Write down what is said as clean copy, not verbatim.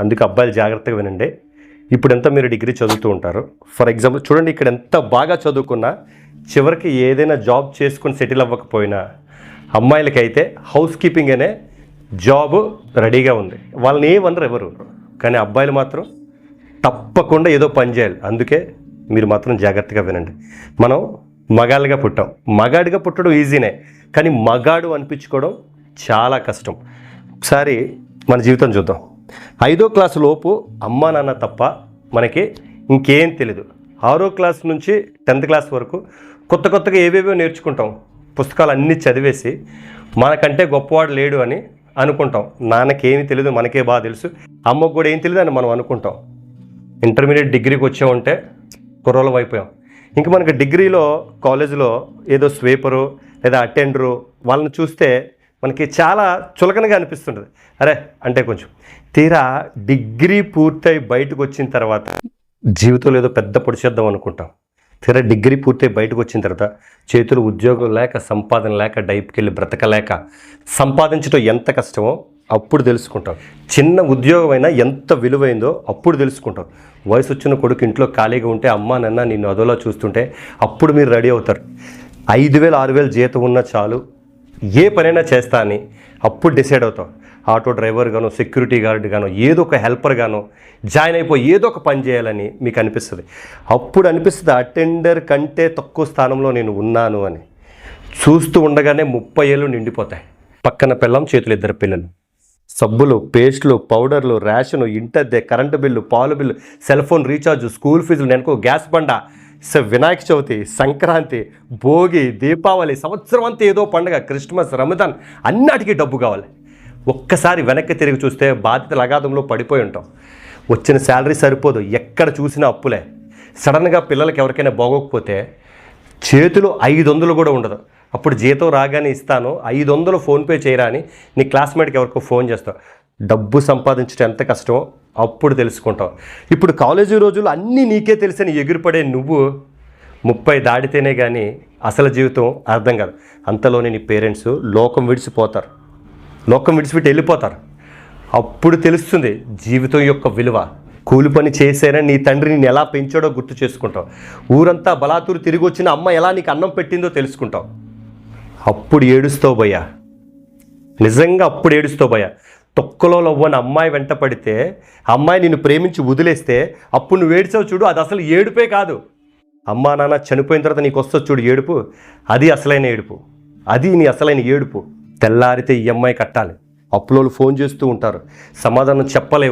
అందుకే అబ్బాయిలు జాగ్రత్తగా వినండి. ఇప్పుడు ఎంత మీరు డిగ్రీ చదువుతూ ఉంటారు, ఫర్ ఎగ్జాంపుల్ చూడండి, ఇక్కడ ఎంత బాగా చదువుకున్నా చివరికి ఏదైనా జాబ్ చేసుకుని సెటిల్ అవ్వకపోయినా అమ్మాయిలకైతే హౌస్ కీపింగ్ అనే జాబ్ రెడీగా ఉంది, వాళ్ళని ఏమనరు ఎవరు. కానీ అబ్బాయిలు మాత్రం తప్పకుండా ఏదో పని చేయాలి. అందుకే మీరు మాత్రం జాగ్రత్తగా వినండి. మనం మగాళ్ళుగా పుట్టాం, మగాడిగా పుట్టడం ఈజీనే, కానీ మగాడు అనిపించుకోవడం చాలా కష్టం. ఒకసారి మన జీవితం చూద్దాం. 5వ క్లాసు లోపు అమ్మా నాన్న తప్ప మనకి ఇంకేం తెలీదు. 6వ క్లాస్ నుంచి 10th క్లాస్ వరకు కొత్తగా ఏవేవో నేర్చుకుంటాం. పుస్తకాలు అన్నీ చదివేసి మనకంటే గొప్పవాడు లేడు అని అనుకుంటాం. నాన్నకేమీ తెలియదు, మనకే బాగా తెలుసు, అమ్మకు కూడా ఏం తెలియదు అని మనం అనుకుంటాం. ఇంటర్మీడియట్ డిగ్రీకి వచ్చామంటే కుర్రోళ్ళం అయిపోయాం. ఇంకా మనకి డిగ్రీలో కాలేజీలో ఏదో స్వీపరు లేదా అటెండరు వాళ్ళని చూస్తే మనకి చాలా చులకనగా అనిపిస్తుంటుంది. అరే అంటే కొంచెం తీరా డిగ్రీ పూర్తయి బయటకు వచ్చిన తర్వాత జీవితంలో ఏదో పెద్ద పొడిచేద్దాం అనుకుంటాం. తీరా డిగ్రీ పూర్తయి బయటకు వచ్చిన తర్వాత చేతులు ఉద్యోగం లేక, సంపాదన లేక, డైప్కి వెళ్ళి బ్రతకలేక సంపాదించడం ఎంత కష్టమో అప్పుడు తెలుసుకుంటాం. చిన్న ఉద్యోగం అయినా ఎంత విలువైందో అప్పుడు తెలుసుకుంటాం. వయసు వచ్చిన కొడుకు ఇంట్లో ఖాళీగా ఉంటే అమ్మా నాన్న నిన్ను అదోలా చూస్తుంటే అప్పుడు మీరు రెడీ అవుతారు. 5,000 6,000 జీతం ఉన్నా చాలు, ఏ పనైనా చేస్తా అని అప్పుడు డిసైడ్ అవుతాం. ఆటో డ్రైవర్ గానో, సెక్యూరిటీ గార్డ్ గానో, ఏదో ఒక హెల్పర్ గానో జాయిన్ అయిపోయి ఏదో ఒక పని చేయాలని మీకు అనిపిస్తుంది. అప్పుడు అనిపిస్తుంది అటెండర్ కంటే తక్కువ స్థానంలో నేను ఉన్నాను అని. చూస్తూ ఉండగానే 30 ఏళ్ళు నిండిపోతాయి. పక్కన పిల్లం, చేతులు 2 పిల్లలు, సబ్బులు, పేస్టులు, పౌడర్లు, రేషను, ఇంటద్దె, కరెంటు బిల్లు, పాలు bill, cell phone recharge, school ఫీజులు, నెలకు గ్యాస్ బండ, వినాయక చవితి, సంక్రాంతి, భోగి, దీపావళి, సంవత్సరం అంతా ఏదో పండుగ, క్రిస్మస్, రంజాన్, అన్నిటికీ డబ్బు కావాలి. ఒక్కసారి వెనక్కి తిరిగి చూస్తే బాధ్యతల అగాధంలో పడిపోయి ఉంటాం. వచ్చిన శాలరీ సరిపోదు, ఎక్కడ చూసినా అప్పులే. సడన్గా పిల్లలకి ఎవరికైనా బాగోకపోతే చేతిలో 500 కూడా ఉండదు. అప్పుడు జీతం రాగానే ఇస్తాను, 500 ఫోన్పే చేయరా అని నీ క్లాస్మేట్కి ఎవరికో ఫోన్ చేస్తావు. డబ్బు సంపాదించడం ఎంత కష్టమో అప్పుడు తెలుసుకుంటావు. ఇప్పుడు కాలేజీ రోజులు అన్నీ నీకే తెలిసని ఎగిరిపడే నువ్వు 30 దాటితేనే కానీ అసలు జీవితం అర్థం కాదు. అంతలోనే నీ పేరెంట్స్ లోకం విడిచిపోతారు, లోకం విడిచిపెట్టి వెళ్ళిపోతారు. అప్పుడు తెలుస్తుంది జీవితం యొక్క విలువ. కూలి పని చేసేనా నీ తండ్రి నేను ఎలా పెంచాడో గుర్తు చేసుకుంటావు. ఊరంతా బలాతూరు తిరిగి వచ్చిన అమ్మ ఎలా నీకు అన్నం పెట్టిందో తెలుసుకుంటావు. అప్పుడు ఏడుస్తావు భయ్యా, నిజంగా అప్పుడు ఏడుస్తావు భయ్యా. తొక్కలో లవ్వని అమ్మాయి వెంట పడితే, అమ్మాయి నిన్ను ప్రేమించి వదిలేస్తే అప్పుడు నువ్వు ఏడ్చావు చూడు, అది అసలు ఏడుపే కాదు. అమ్మా నాన్న చనిపోయిన తర్వాత నీకు వస్తుంది చూడు ఏడుపు, అది అసలైన ఏడుపు, అది నీ అసలైన ఏడుపు. తెల్లారితే ఈ అమ్మాయి కట్టాలి, అప్పులోళ్ళు ఫోన్ చేస్తూ ఉంటారు, సమాధానం చెప్పలేవు.